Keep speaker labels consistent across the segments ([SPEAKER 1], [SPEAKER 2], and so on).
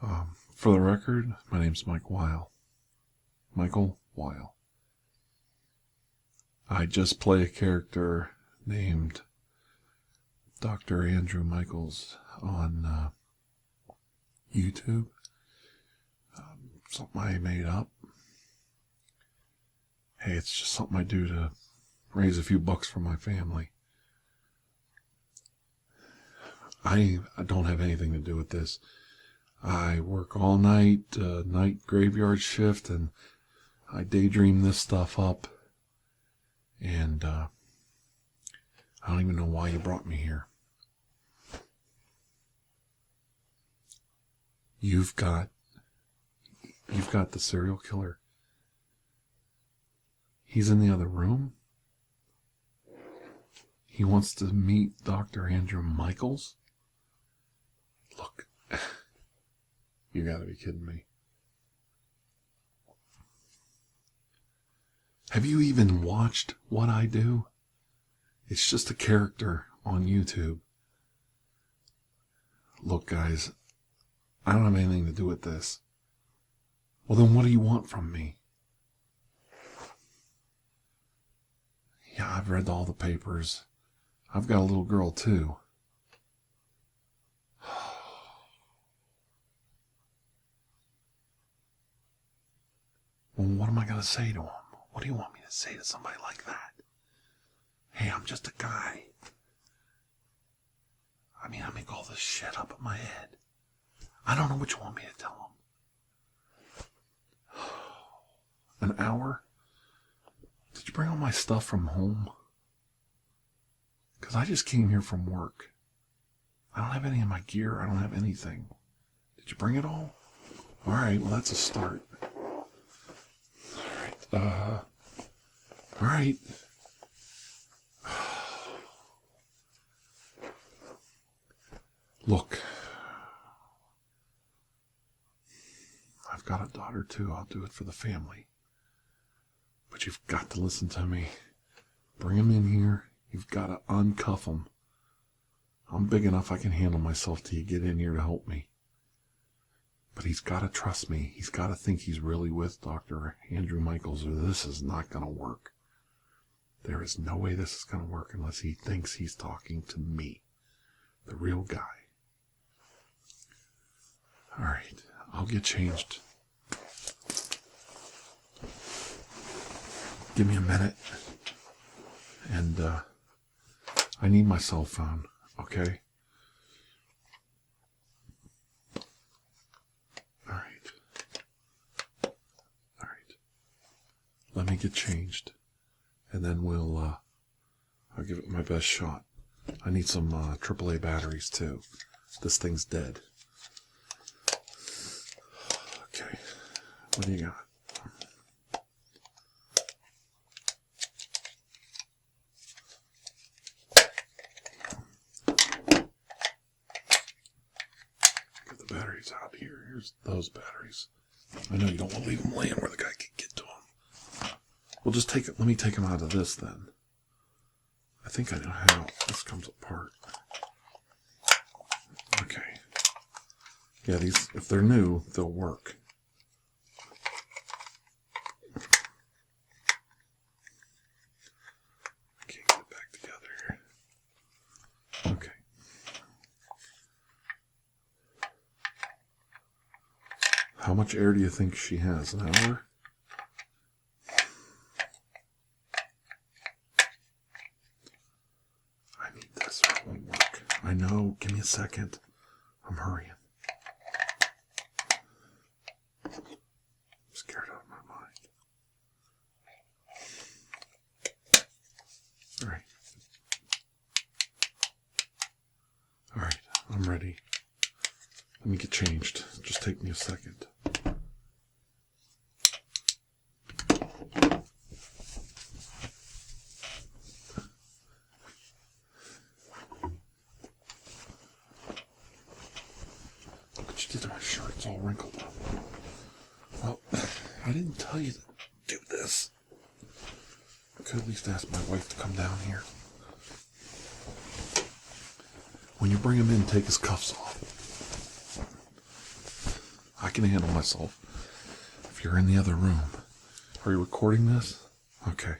[SPEAKER 1] For the record, my name's Michael Weil. I just play a character named Dr. Andrew Michaels on YouTube. Something I made up. Hey, it's just something I do to raise a few bucks for my family. I don't have anything to do with this. I work all night, night graveyard shift, and I daydream this stuff up. And I don't even know why you brought me here. You've got the serial killer. He's in the other room. He wants to meet Dr. Andrew Michaels. Look, you gotta be kidding me. Have you even watched what I do? It's just a character on YouTube. Look, guys, I don't have anything to do with this. Well, then what do you want from me? Yeah, I've read all the papers. I've got a little girl, too. Well, what am I going to say to him? What do you want me to say to somebody like that? Hey, I'm just a guy. I mean, I make all this shit up in my head. I don't know what you want me to tell him. An hour? Did you bring all my stuff from home? Because I just came here from work. I don't have any of my gear. I don't have anything. Did you bring it all? All right, well, that's a start. All right. Look, I've got a daughter too. I'll do it for the family. But you've got to listen to me. Bring him in here. You've got to uncuff him. I'm big enough I can handle myself till you get in here to help me. But he's got to trust me. He's got to think he's really with Dr. Andrew Michaels, or this is not going to work. There is no way this is going to work unless he thinks he's talking to me, the real guy. All right, I'll get changed. Give me a minute. And I need my cell phone, okay? Let me get changed, and then I'll give it my best shot. I need some AAA batteries, too. This thing's dead. Okay, what do you got? Get the batteries out here. Here's those batteries. I know you don't want to leave them laying where the guy can get to them. Well, just take it. Let me take them out of this then. I think I know how this comes apart. Okay. Yeah, these, if they're new, they'll work. I can't get it back together. Okay. How much air do you think she has? An hour? I know. Give me a second. I'm hurrying. I'm scared out of my mind. All right. All right. I'm ready. Let me get changed. Just take me a second. It's all wrinkled up. Well, I didn't tell you to do this. I could at least ask my wife to come down here. When you bring him in, take his cuffs off. I can handle myself. If you're in the other room. Are you recording this? Okay.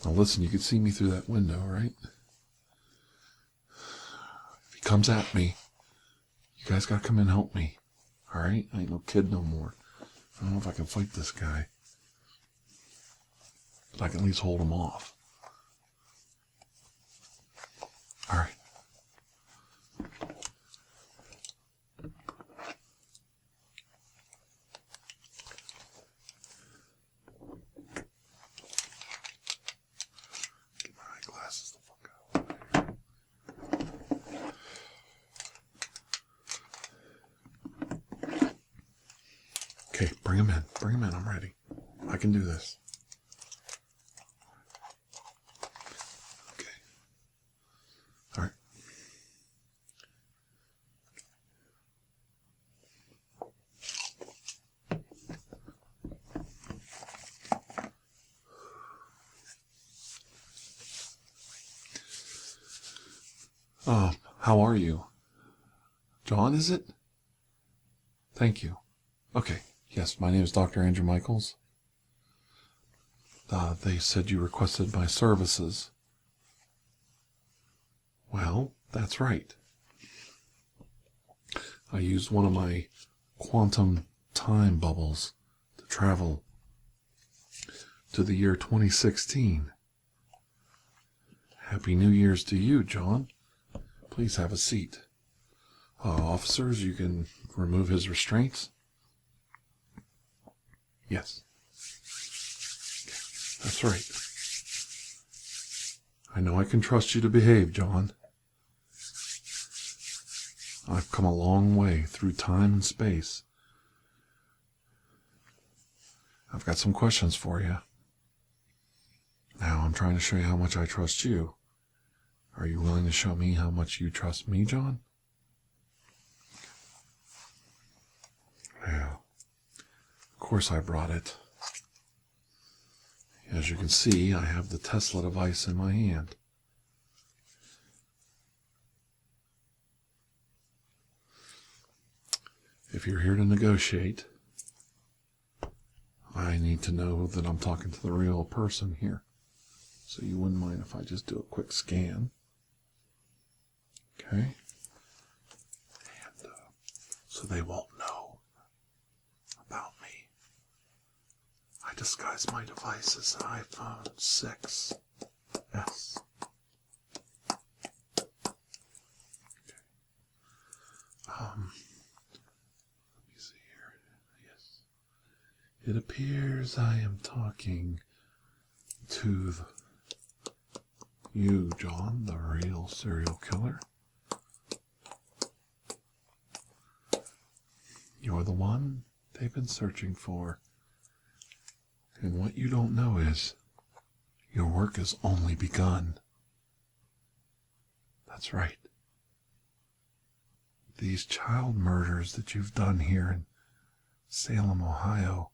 [SPEAKER 1] Now listen, you can see me through that window, right? If he comes at me, you guys gotta come in and help me. Alright? I ain't no kid no more. I don't know if I can fight this guy. But I can at least hold him off. Alright. Get my eyeglasses the fuck out. Okay, bring him in. Bring him in. I'm ready. I can do this. Okay. All right. How are you? John, is it? Thank you. Okay. Yes, my name is Dr. Andrew Michaels. They said you requested my services. Well, that's right. I used one of my quantum time bubbles to travel to the year 2016. Happy New Year's to you, John. Please have a seat. Officers, you can remove his restraints. Yes. That's right. I know I can trust you to behave, John. I've come a long way through time and space. I've got some questions for you. Now I'm trying to show you how much I trust you. Are you willing to show me how much you trust me, John? Yeah. Of course I brought it. As you can see, I have the Tesla device in my hand. If you're here to negotiate, I need to know that I'm talking to the real person here. So you wouldn't mind if I just do a quick scan. Okay. And so they won't know about me. I disguise my device as an iPhone 6S. Okay. Let me see here. Yes. It appears I am talking to you, John, the real serial killer. You're the one they've been searching for. And what you don't know is your work has only begun. That's right. These child murders that you've done here in Salem, Ohio,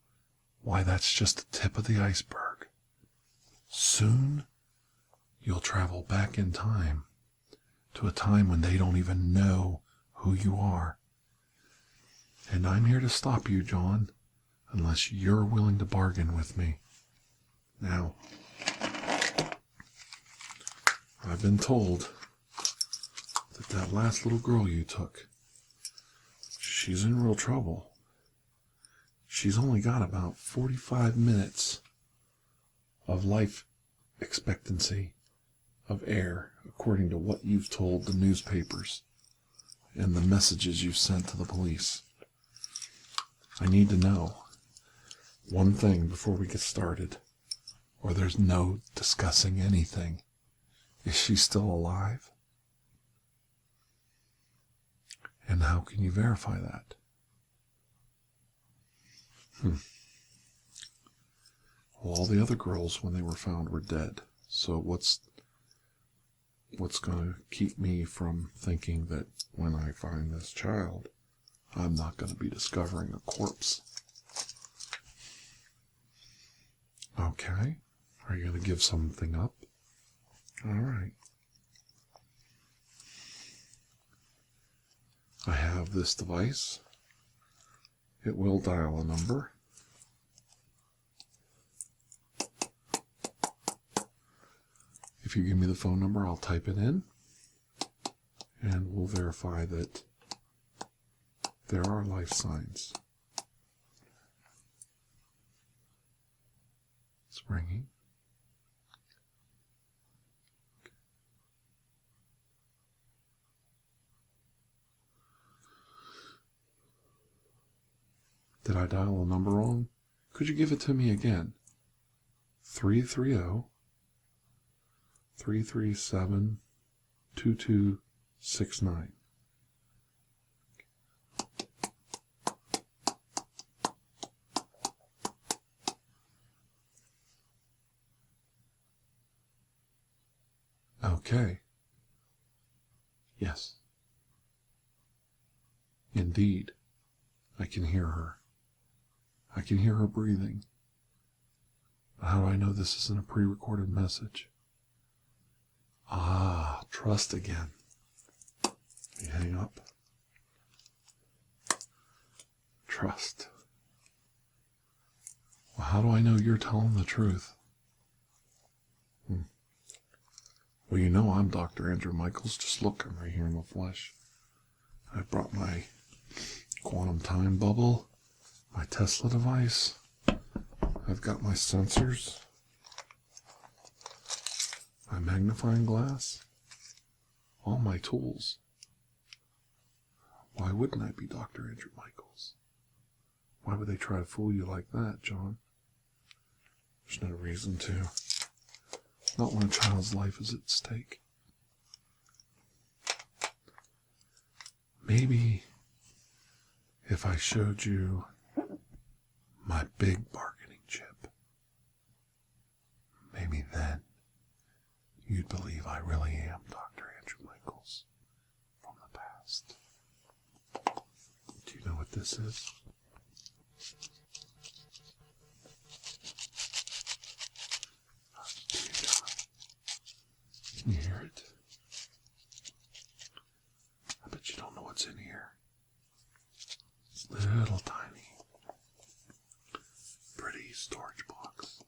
[SPEAKER 1] why, that's just the tip of the iceberg. Soon, you'll travel back in time to a time when they don't even know who you are. And I'm here to stop you, John, unless you're willing to bargain with me. Now, I've been told that last little girl you took, she's in real trouble. She's only got about 45 minutes of life expectancy of air, according to what you've told the newspapers and the messages you've sent to the police. I need to know one thing before we get started, or there's no discussing anything. Is she still alive? And how can you verify that? Well, all the other girls, when they were found, were dead. So what's going to keep me from thinking that when I find this child, I'm not going to be discovering a corpse? Okay. Are you going to give something up? All right. I have this device. it will dial a number. If you give me the phone number, I'll type it in, and we'll verify that there are life signs. It's ringing. Did I dial a number wrong? Could you give it to me again? 330-337-2269. Okay. Yes. Indeed. I can hear her. I can hear her breathing. But how do I know this isn't a pre-recorded message? Ah, trust again. You hang up. Trust. Well, how do I know you're telling the truth? Well, you know I'm Dr. Andrew Michaels. Just look, I'm right here in the flesh. I brought my quantum time bubble, my Tesla device. I've got my sensors, my magnifying glass, all my tools. Why wouldn't I be Dr. Andrew Michaels? Why would they try to fool you like that, John? There's no reason to. Not when a child's life is at stake. Maybe if I showed you my big bargaining chip, maybe then you'd believe I really am Dr. Andrew Michaels from the past. Do you know what this is? Can you hear it? I bet you don't know what's in here. It's little tiny, pretty storage box.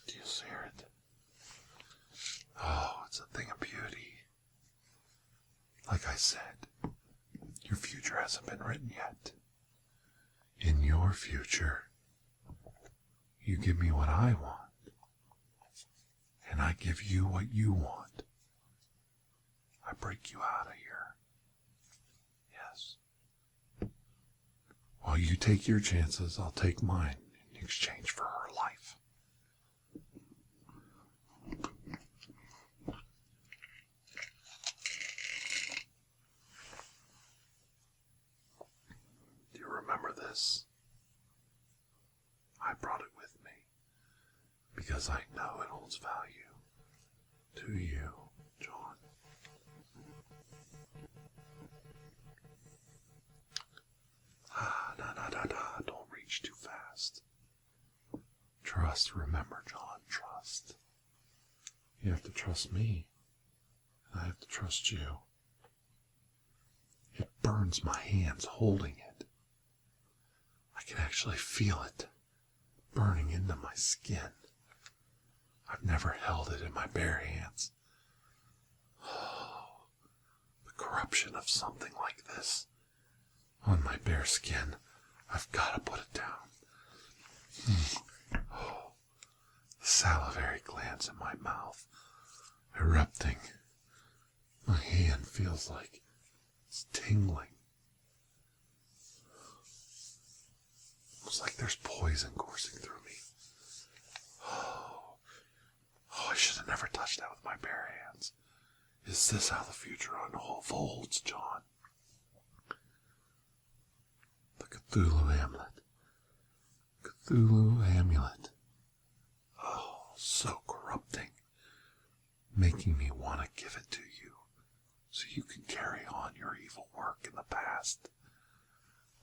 [SPEAKER 1] Do you hear it? Oh, it's a thing of beauty. Like I said, your future hasn't been written yet. In your future, you give me what I want, and I give you what you want. I break you out of here. Yes. While you take your chances, I'll take mine in exchange for her life. Do you remember this? I brought it with me because I know it holds value to you, John. Don't reach too fast. Trust, remember, John, trust. You have to trust me, and I have to trust you. It burns my hands holding it. I can actually feel it burning into my skin. I've never held it in my bare hands. Oh, the corruption of something like this on my bare skin. I've got to put it down. Oh, the salivary glands in my mouth erupting. My hand feels like it's tingling. It's like there's poison coursing through me. Oh, I should have never touched that with my bare hands. Is this how the future unfolds, John? The Cthulhu amulet. Cthulhu amulet. Oh, so corrupting. Making me want to give it to you so you can carry on your evil work in the past.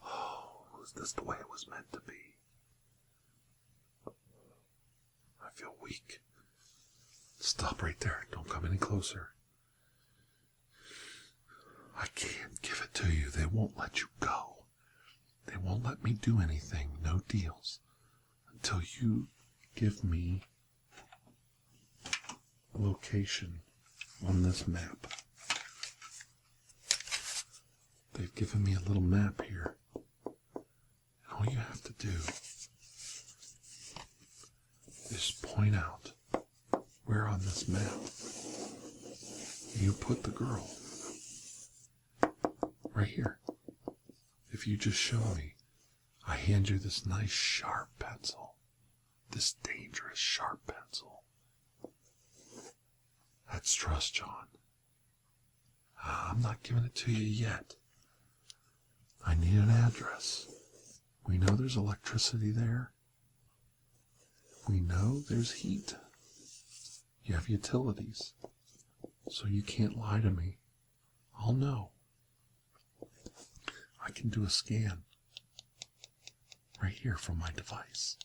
[SPEAKER 1] Oh, was this the way it was meant to be? I feel weak. Stop right there. Don't come any closer. I can't give it to you. They won't let you go. They won't let me do anything. No deals. Until you give me a location on this map. They've given me a little map here. And all you have to do is point out where on this map you put the girl. Right here. If you just show me, I hand you this nice sharp pencil. This dangerous sharp pencil. That's trust, John. I'm not giving it to you yet. I need an address. We know there's electricity there. We know there's heat. You have utilities. So you can't lie to me. I'll know. I can do a scan right here from my device,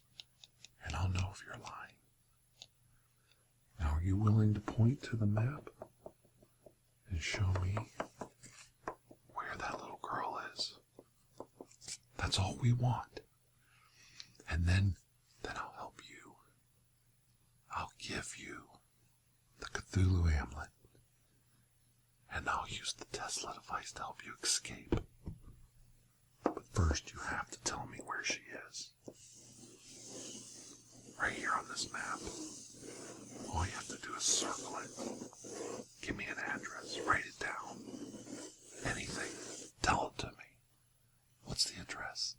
[SPEAKER 1] and I'll know if you're lying. Now, are you willing to point to the map and show me where that little girl is? That's all we want. And then I'll help you. I'll give you the Cthulhu amulet, and I'll use the Tesla device to help you escape. But first, you have to tell me where she is. Right here on this map. All you have to do is circle it. Give me an address. Write it down. Anything. Tell it to me. What's the address?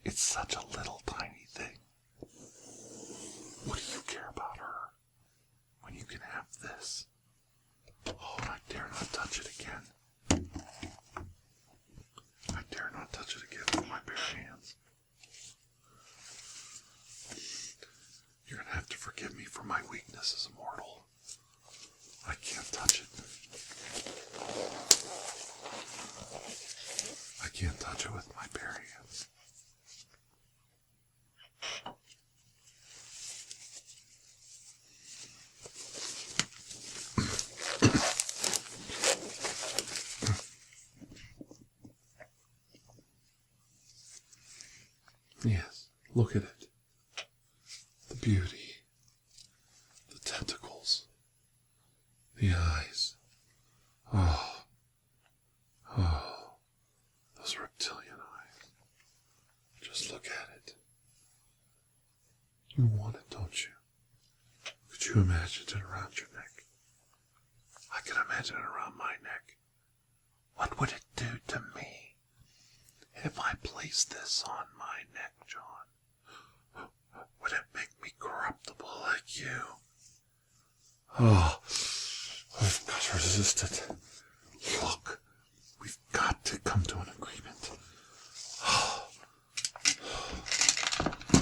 [SPEAKER 1] It's such a little tiny thing. What do you care about her when you can have this? Oh, I dare not touch it again. I dare not touch it again with my bare hands. You're going to have to forgive me for my weakness as a mortal. I can't touch it. I can't touch it with my bare hands. Yes, look at it. The beauty. The tentacles. The eyes. Oh. Those reptilian eyes. Just look at it. You want it, don't you? Could you imagine it around your neck? I could imagine it around my neck. What would it do to me if I placed this on my neck, John? Would it make me corruptible like you? Oh, I've got to resist it. Look, we've got to come to an agreement.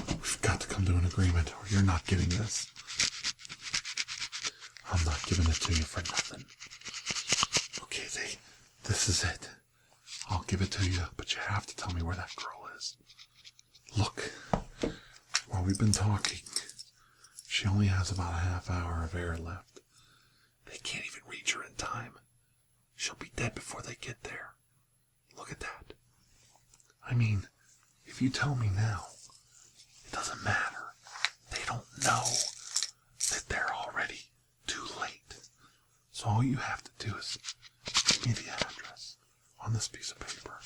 [SPEAKER 1] We've got to come to an agreement, or you're not getting this. I'm not giving it to you for nothing. Okay, this is it. I'll give it to you, but you have to tell me where that girl is. Look, while we've been talking, she only has about a half hour of air left. They can't even reach her in time. She'll be dead before they get there. Look at that. I mean, if you tell me now, it doesn't matter. They don't know that they're already too late. So all you have to do is give me the address on this piece of paper.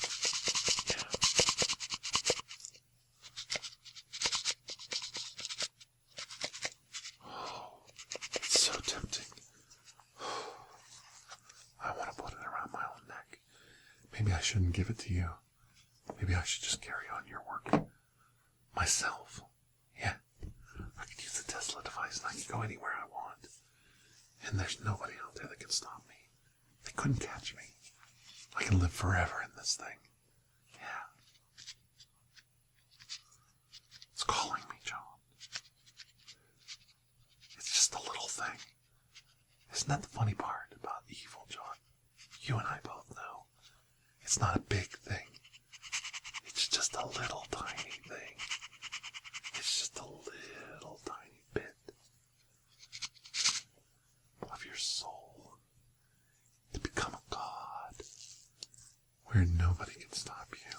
[SPEAKER 1] Yeah. Oh, it's so tempting. I want to put it around my own neck. Maybe I shouldn't give it to you. Maybe I should just carry on your work myself. Yeah. I could use the Tesla device and I can go anywhere I want. And there's nobody out there that can stop me. They couldn't catch me. I can live forever in this thing. Yeah. It's calling me, John. It's just a little thing. Isn't that the funny part about evil, John? You and I both know. It's not a big thing. It's just a little tiny thing. It's just a little tiny bit of your soul to become a god where nobody can stop you.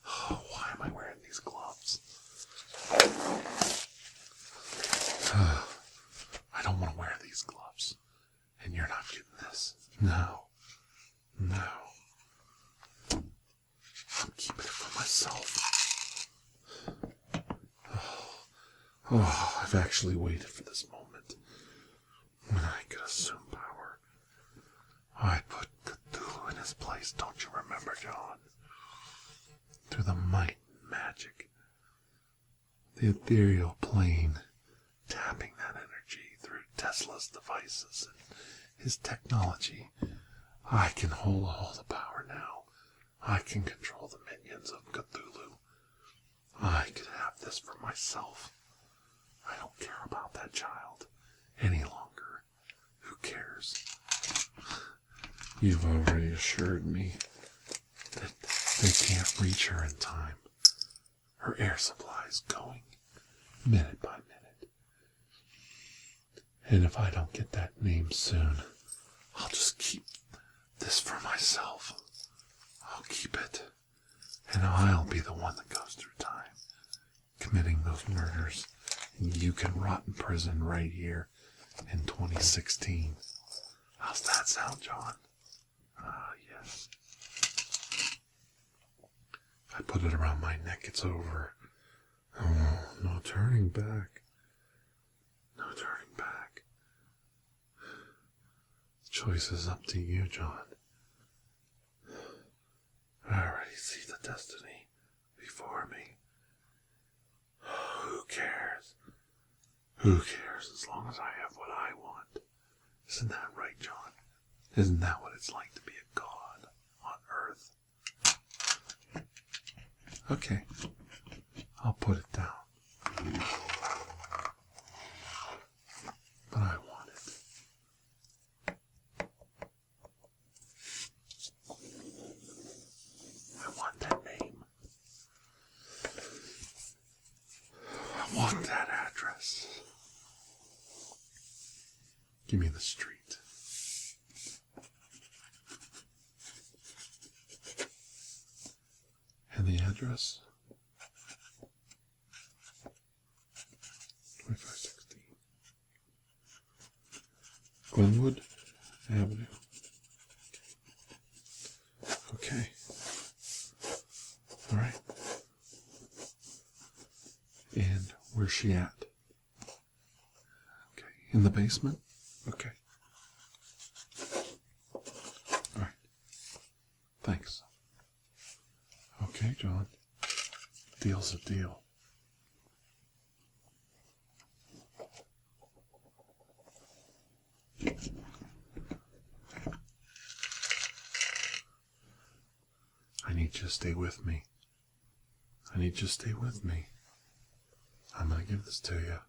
[SPEAKER 1] Oh, why am I wearing these gloves? I don't want to wear these gloves. And you're not getting this. No. I'm keeping it for myself. Oh, I've actually waited for this moment when I could assume power. I put Cthulhu in his place, don't you remember, John? Through the might and magic, the ethereal plane, tapping that energy through Tesla's devices and his technology. I can hold all the power now. I can control the minions of Cthulhu. I could have this for myself. I don't care about that child any longer. Who cares? You've already assured me that they can't reach her in time. Her air supply is going minute by minute. And if I don't get that name soon, I'll just keep this for myself. I'll keep it, and I'll be the one that goes through time, committing those murders, and you can rot in prison right here in 2016. How's that sound, John? Ah, yes. If I put it around my neck, it's over. Oh, no turning back. No turning back. The choice is up to you, John. I already see the destiny before me. Who cares? Who cares as long as I have what I want? Isn't that right, John? Isn't that what it's like to be a god on Earth? Okay, I'll put it down. But I want it. I want that name. I want that address. Give me the street. And the address? 2516 Glenwood Avenue. Okay. All right. And where's she at? Okay. In the basement? Okay. All right. Thanks. Okay, John. Deal's a deal. I need you to stay with me. I need you to stay with me. I'm going to give this to you.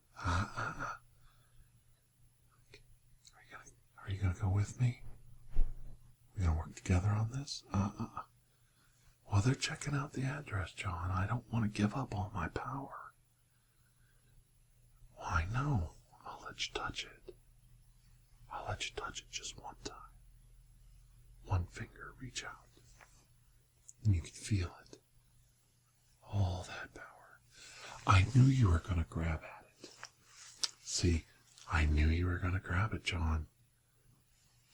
[SPEAKER 1] Are you going to go with me? We're going to work together on this? Well, they're checking out the address, John. I don't want to give up all my power. Why, no. I'll let you touch it. I'll let you touch it just one time. One finger, reach out. And you can feel it. All that power. I knew you were going to grab at it. See, I knew you were going to grab it, John.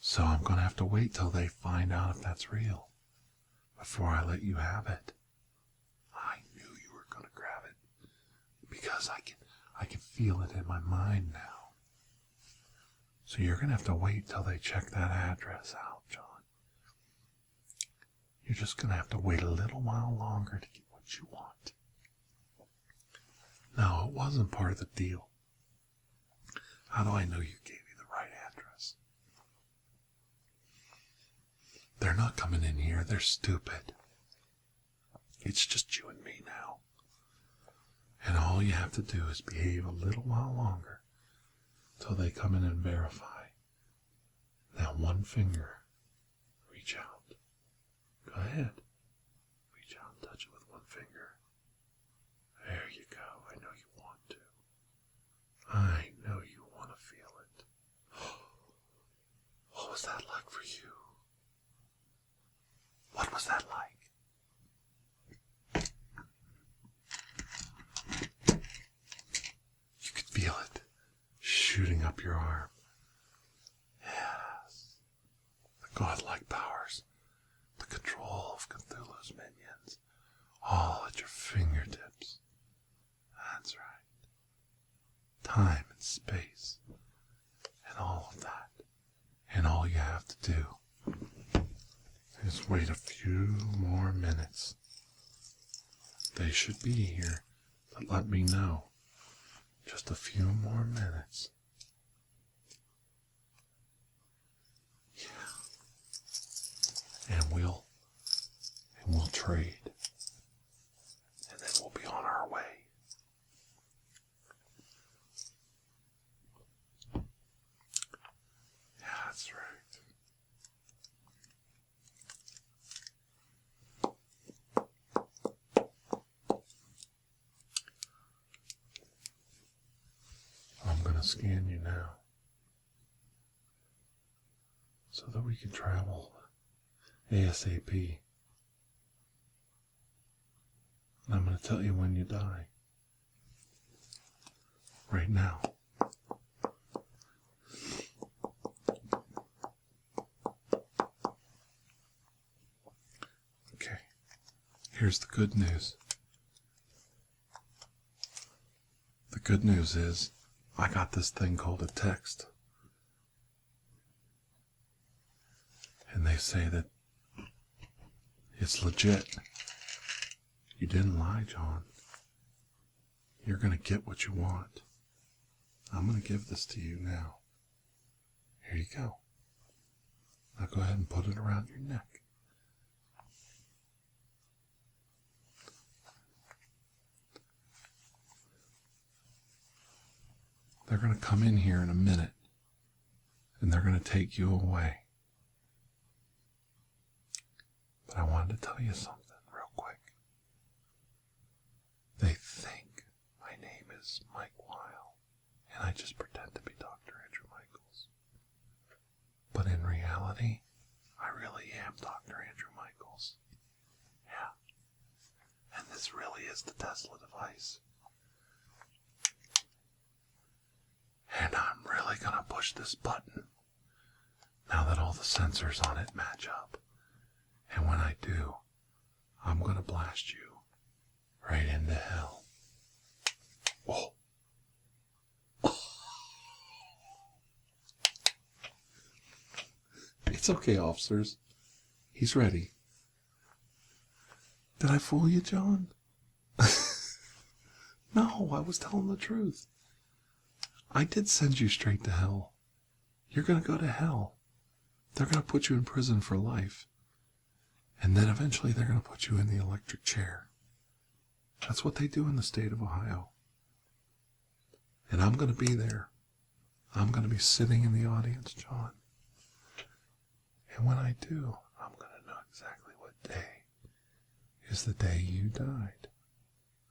[SPEAKER 1] So I'm going to have to wait till they find out if that's real before I let you have it. I knew you were going to grab it because I can feel it in my mind now. So you're going to have to wait till they check that address out, John. You're just going to have to wait a little while longer to get what you want. No, it wasn't part of the deal. How do I know you gave me the right address? They're not coming in here. They're stupid. It's just you and me now. And all you have to do is behave a little while longer till they come in and verify. Now one finger. Reach out. Good. was that like for you? What was that like? You could feel it shooting up your arm. Yes. The godlike powers, the control of Cthulhu's minions, all at your fingertips. That's right. Time and space, and all of that. And all you have to do is wait a few more minutes. They should be here, but let me know. Just a few more minutes. Yeah. And we'll trade. And then we'll be on our way. Yeah, that's right. I'm going to scan you now so that we can travel ASAP. And I'm going to tell you when you die. Right now. Okay. Here's the good news. The good news is I got this thing called a text. And they say that it's legit. You didn't lie, John. You're going to get what you want. I'm going to give this to you now. Here you go. Now go ahead and put it around your neck. They're going to come in here in a minute, and they're going to take you away. But I wanted to tell you something real quick. They think my name is Mike Weil, and I just pretend to be Dr. Andrew Michaels. But in reality, I really am Dr. Andrew Michaels. Yeah. And this really is the Tesla device. And I'm really going to push this button now that all the sensors on it match up. And when I do, I'm going to blast you right into hell. Oh. It's okay, officers. He's ready. Did I fool you, John? No, I was telling the truth. I did send you straight to hell. You're going to go to hell. They're going to put you in prison for life. And then eventually they're going to put you in the electric chair. That's what they do in the state of Ohio. And I'm going to be there. I'm going to be sitting in the audience, John. And when I do, I'm going to know exactly what day is the day you died.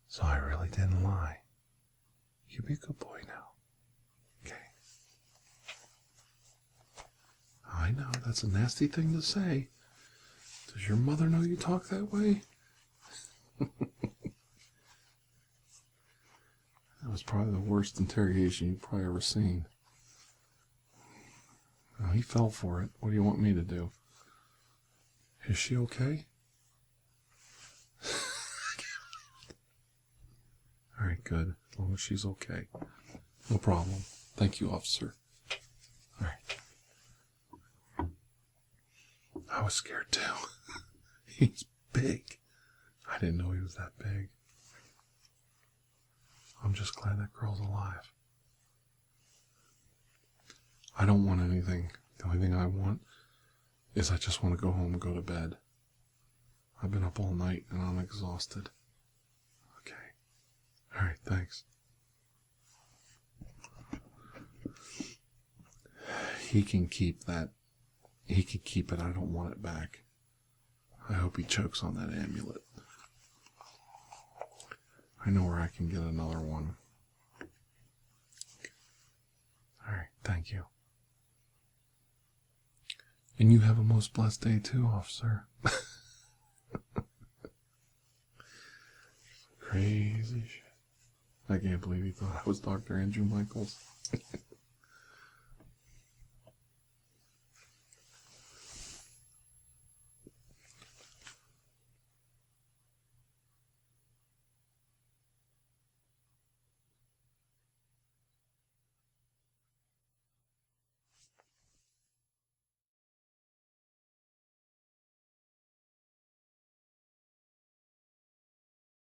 [SPEAKER 1] So I really didn't lie. You be a good boy now. Okay. I know, that's a nasty thing to say. Does your mother know you talk that way? That was probably the worst interrogation you've probably ever seen. Well, he fell for it. What do you want me to do? Is she okay? All right, good. As long as she's okay. No problem. Thank you, officer. All right. I was scared too. He's big. I didn't know he was that big. I'm just glad that girl's alive. I don't want anything. The only thing I want is I just want to go home and go to bed. I've been up all night and I'm exhausted. Okay. All right, thanks. He can keep that. He can keep it. I don't want it back. I hope he chokes on that amulet. I know where I can get another one. All right, thank you. And you have a most blessed day too, officer. Crazy shit. I can't believe he thought I was Dr. Andrew Michaels.